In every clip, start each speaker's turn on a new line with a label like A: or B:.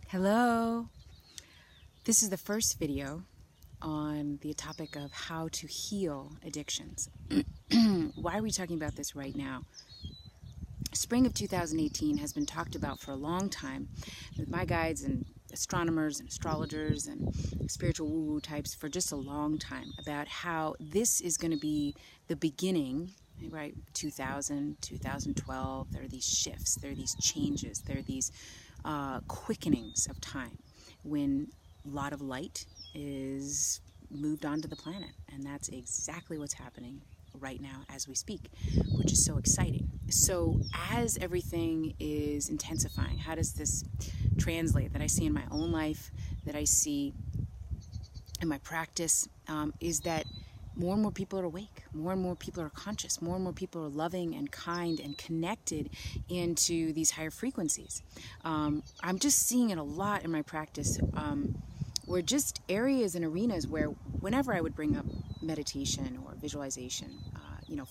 A: Hello! This is the first video on the topic of how to heal addictions. Why are we talking about this right now? Spring of 2018 has been talked about for a long time with my guides and astronomers and astrologers and spiritual woo-woo types for just a long time about how this is going to be the beginning, right? 2000, 2012, there are these shifts, there are these changes, there are these quickenings of time when a lot of light is moved onto the planet, and that's exactly what's happening right now as we speak, which is so exciting. So as everything is intensifying, how does this translate that I see in my own life, that I see in my practice, is that more and more people are awake, more and more people are conscious, more and more people are loving and kind and connected into these higher frequencies. I'm just seeing it a lot in my practice, where just areas and arenas where whenever I would bring up meditation or visualization,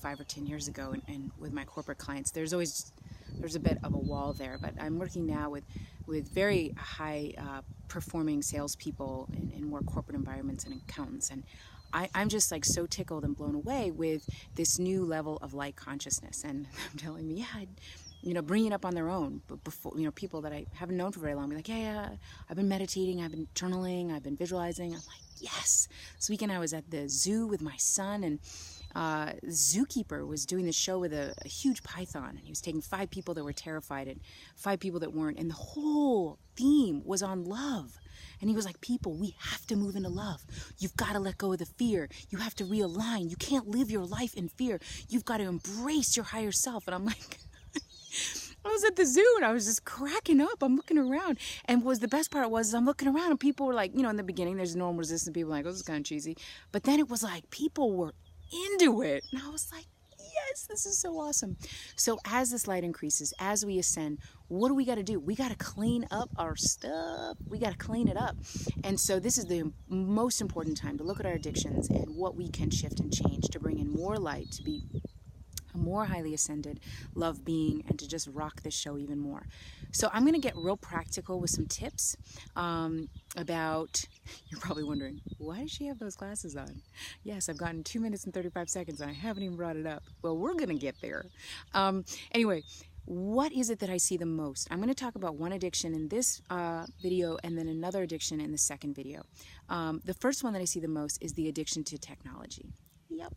A: 5 or 10 years ago, and with my corporate clients, there's a bit of a wall there. But I'm working now with very high performing salespeople in more corporate environments and accountants, and I'm just like so tickled and blown away with this new level of light consciousness. And I'm telling me, bringing it up on their own. But before, people that I haven't known for very long, be like, yeah, I've been meditating, I've been journaling, I've been visualizing. I'm like, yes. This weekend I was at the zoo with my son, and the zookeeper was doing this show with a huge python, and he was taking 5 people that were terrified and 5 people that weren't, and the whole theme was on love. And he was like, people, we have to move into love. You've got to let go of the fear. You have to realign. You can't live your life in fear. You've got to embrace your higher self. And I'm like, I was at the zoo and I was just cracking up. I'm looking around. And what was the best part was I'm looking around and people were like, in the beginning, there's normal resistant people like, oh, this is kind of cheesy. But then it was like people were into it. And I was like, yes, this is so awesome. So as this light increases, as we ascend, what do we got to do? We got to clean up our stuff. We got to clean it up. And so this is the most important time to look at our addictions and what we can shift and change to bring in more light, to be a more highly ascended love being, and to just rock this show even more. So I'm going to get real practical with some tips about, you're probably wondering, why does she have those glasses on? Yes, I've gotten 2 minutes and 35 seconds and I haven't even brought it up. Well, we're going to get there. Anyway, what is it that I see the most? I'm going to talk about one addiction in this video and then another addiction in the second video. The first one that I see the most is the addiction to technology. Yep.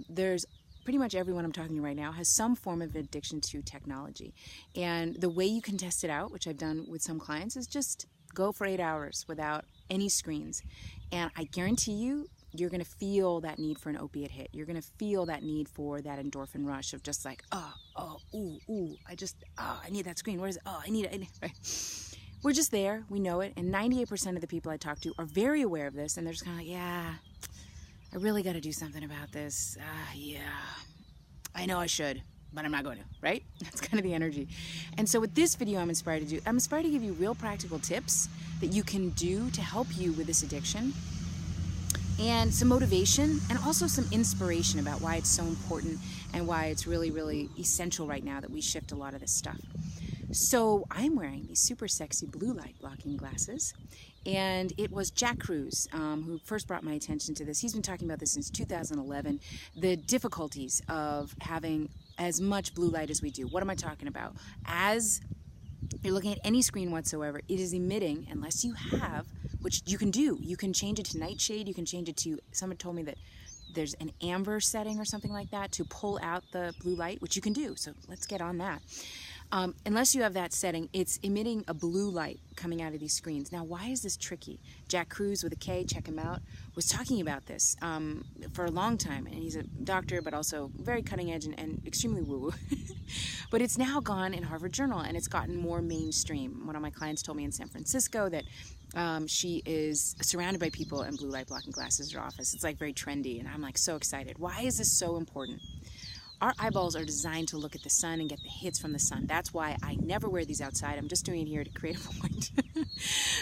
A: There's pretty much everyone I'm talking to right now has some form of addiction to technology. And the way you can test it out, which I've done with some clients, is just go for 8 hours without any screens. And I guarantee you, you're going to feel that need for an opiate hit. You're going to feel that need for that endorphin rush of just like, I need that screen. Where is it? Oh, I need it. Right? We're just there. We know it. And 98% of the people I talk to are very aware of this. And they're just kind of like, yeah, I really got to do something about this. Yeah, I know I should, but I'm not going to, right? That's kind of the energy. And so with this video, I'm inspired to give you real practical tips that you can do to help you with this addiction, and some motivation and also some inspiration about why it's so important and why it's really, really essential right now that we shift a lot of this stuff. So I'm wearing these super sexy blue light blocking glasses, and it was Jack Kruse who first brought my attention to this. He's been talking about this since 2011, the difficulties of having as much blue light as we do. What am I talking about? As you're looking at any screen whatsoever, it is emitting, unless you have, which you can do. You can change it to nightshade. You can change it to, someone told me that there's an amber setting or something like that to pull out the blue light, which you can do. So let's get on that. Unless you have that setting, it's emitting a blue light coming out of these screens. Now, why is this tricky? Jack Kruse with a K, check him out, was talking about this for a long time. And he's a doctor, but also very cutting edge and extremely woo-woo. But it's now gone in Harvard Journal, and it's gotten more mainstream. One of my clients told me in San Francisco that she is surrounded by people in blue light blocking glasses at her office. It's like very trendy, and I'm like so excited. Why is this so important? Our eyeballs are designed to look at the sun and get the hits from the sun. That's why I never wear these outside. I'm just doing it here to create a point.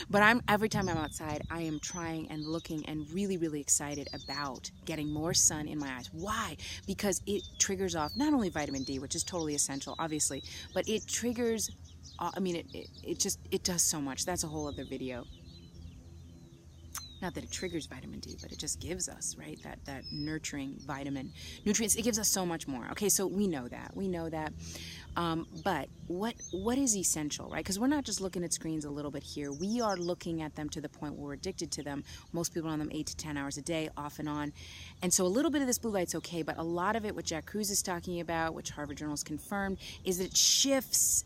A: But every time I'm outside, I am trying and looking and really, really excited about getting more sun in my eyes. Why? Because it triggers off not only vitamin D, which is totally essential, obviously, but it triggers I mean, it does so much. That's a whole other video. Not that it triggers vitamin D, but it just gives us, right, that nurturing vitamin, nutrients. It gives us so much more. Okay, so we know that. But what is essential, right? Because we're not just looking at screens a little bit here. We are looking at them to the point where we're addicted to them. Most people are on them 8 to 10 hours a day, off and on. And so a little bit of this blue light's okay, but a lot of it, what Jack Kruse is talking about, which Harvard Journal has confirmed, is that it shifts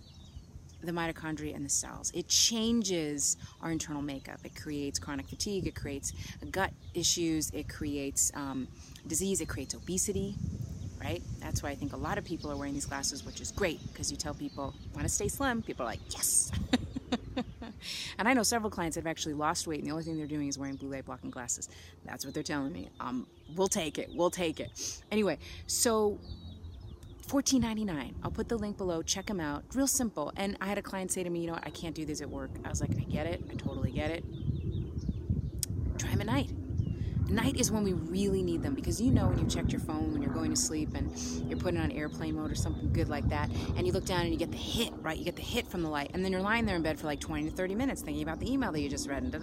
A: the mitochondria and the cells. It changes our internal makeup. It creates chronic fatigue. It creates gut issues. It creates disease. It creates obesity, right? That's why I think a lot of people are wearing these glasses, which is great, because you tell people, want to stay slim? People are like, yes. And I know several clients that have actually lost weight, and the only thing they're doing is wearing blue light blocking glasses. That's what they're telling me. We'll take it. We'll take it. Anyway, so $14.99. I'll put the link below. Check them out. Real simple. And I had a client say to me, you know what, I can't do this at work. I was like, I get it. I totally get it. Try them at night. Night is when we really need them, because you know when you checked your phone when you're going to sleep and you're putting it on airplane mode or something good like that, and you look down and you get the hit, right? You get the hit from the light, and then you're lying there in bed for like 20 to 30 minutes thinking about the email that you just read, and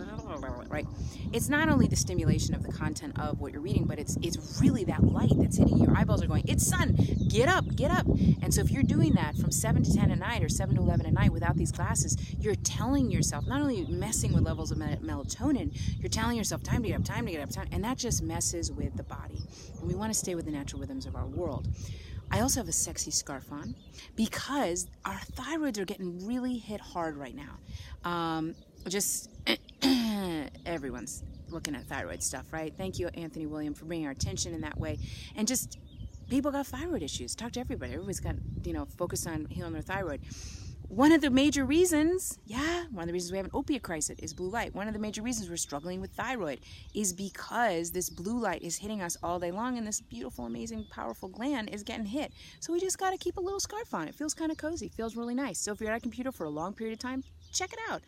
A: right? It's not only the stimulation of the content of what you're reading, but it's really that light that's hitting you. Your eyeballs are going, it's sun, get up, get up. And so if you're doing that from 7 to 10 at night or 7 to 11 at night without these glasses, you're telling yourself, not only messing with levels of melatonin, you're telling yourself, time to get up, time to get up, time. And that just messes with the body. And we want to stay with the natural rhythms of our world. I also have a sexy scarf on because our thyroids are getting really hit hard right now. Everyone's looking at thyroid stuff, right? Thank you, Anthony William, for bringing our attention in that way. And just people got thyroid issues. Talk to everybody. Everybody's got, focus on healing their thyroid. One of the major reasons we have an opiate crisis is blue light. One of the major reasons we're struggling with thyroid is because this blue light is hitting us all day long, and this beautiful, amazing, powerful gland is getting hit. So we just got to keep a little scarf on. It feels kind of cozy. Feels really nice. So if you're at a computer for a long period of time, check it out.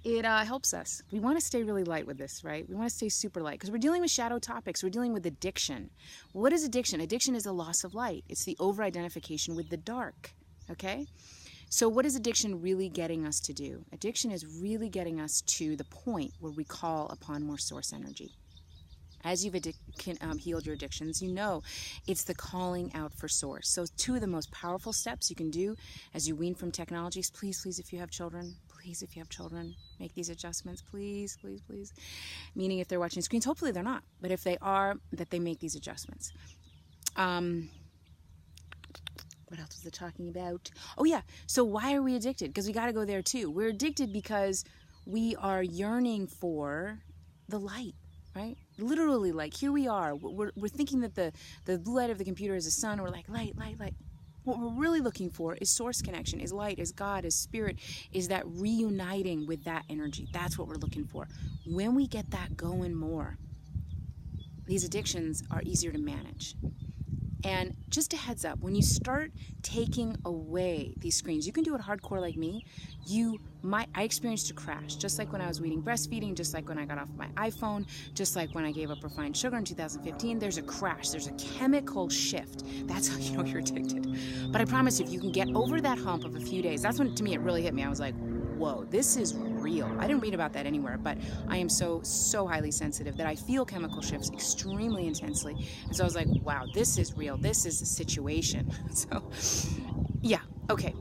A: It helps us. We want to stay really light with this, right? We want to stay super light because we're dealing with shadow topics. We're dealing with addiction. What is addiction? Addiction is a loss of light. It's the over-identification with the dark, okay? So what is addiction really getting us to do? Addiction is really getting us to the point where we call upon more source energy. As you've healed your addictions, you know it's the calling out for source. So 2 of the most powerful steps you can do as you wean from technologies, please, if you have children, make these adjustments, please. Meaning if they're watching screens, hopefully they're not. But if they are, that they make these adjustments. What else was it talking about? Oh yeah, so why are we addicted? Because we got to go there too. We're addicted because we are yearning for the light, right? Literally, like here we are. We're thinking that the blue light of the computer is the sun. We're like, light. What we're really looking for is source connection, is light, is God, is spirit, is that reuniting with that energy. That's what we're looking for. When we get that going more, these addictions are easier to manage. And just a heads up, when you start taking away these screens, you can do it hardcore like me. I experienced a crash, just like when I was breastfeeding, just like when I got off my iPhone, just like when I gave up refined sugar in 2015. There's a crash. There's a chemical shift. That's how you know you're addicted. But I promise you, if you can get over that hump of a few days, that's when, to me, it really hit me. I was like, whoa, this is real. I didn't read about that anywhere, but I am so highly sensitive that I feel chemical shifts extremely intensely. And so I was like, wow, this is real. This is a situation. So, yeah, okay.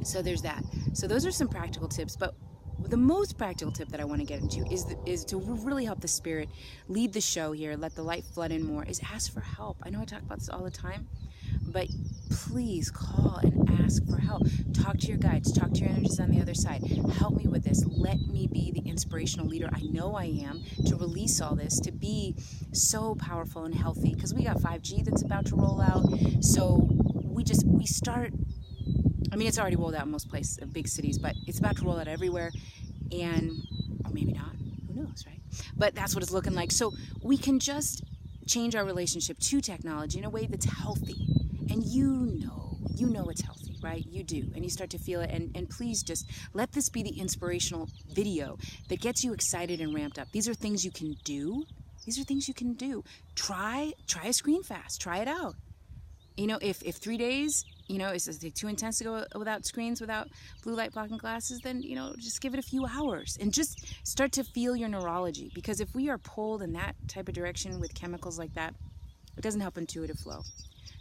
A: So there's that. So those are some practical tips, but the most practical tip that I want to get into is to really help the spirit lead the show here, let the light flood in more, is ask for help. I know I talk about this all the time, but please call and ask for help. Talk to your guides. Talk to your energies on the other side. Help me with this. Let me be the inspirational leader I know I am to release all this, to be so powerful and healthy, because we got 5G that's about to roll out. So we start... I mean, it's already rolled out in most places, big cities, but it's about to roll out everywhere, or maybe not, who knows, right? But that's what it's looking like. So we can just change our relationship to technology in a way that's healthy. And you know it's healthy, right? You do, and you start to feel it. And please just let this be the inspirational video that gets you excited and ramped up. These are things you can do. Try a screen fast. Try it out. If 3 days You know, is it too intense to go without screens, without blue light blocking glasses? Then, you know, just give it a few hours and just start to feel your neurology. Because if we are pulled in that type of direction with chemicals like that, it doesn't help intuitive flow.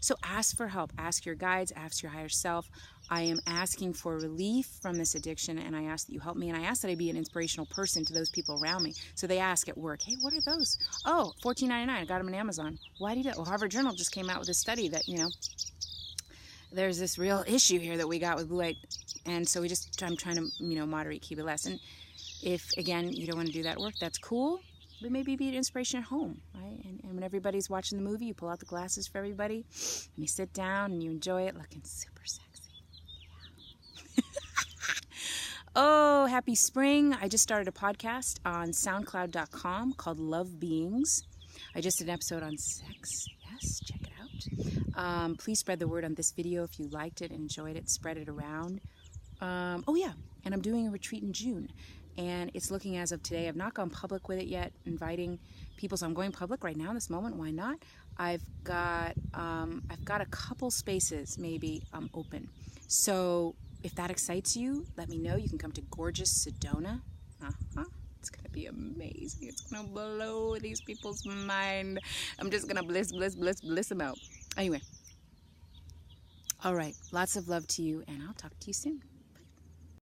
A: So ask for help. Ask your guides. Ask your higher self. I am asking for relief from this addiction, and I ask that you help me. And I ask that I be an inspirational person to those people around me. So they ask at work, hey, what are those? Oh, $14.99. I got them on Amazon. Why did it? Well, Harvard Journal just came out with a study that, you know, there's this real issue here that we got with blue light. And so I'm trying to, you know, moderate, keep it less. And if, again, you don't want to do that work, that's cool. But maybe be an inspiration at home, right? And when everybody's watching the movie, you pull out the glasses for everybody, and you sit down and you enjoy it looking super sexy. Yeah. Oh, happy spring. I just started a podcast on SoundCloud.com called Love Beings. I just did an episode on sex. Yes, check it out. Please spread the word on this video if you liked it and enjoyed it. Spread it around. Oh, yeah, and I'm doing a retreat in June. And it's looking as of today. I've not gone public with it yet, inviting people. So I'm going public right now in this moment. Why not? I've got a couple spaces maybe open. So if that excites you, let me know. You can come to gorgeous Sedona. It's going to be amazing. It's going to blow these people's mind. I'm just going to bliss them out. Anyway. All right. Lots of love to you, and I'll talk to you soon.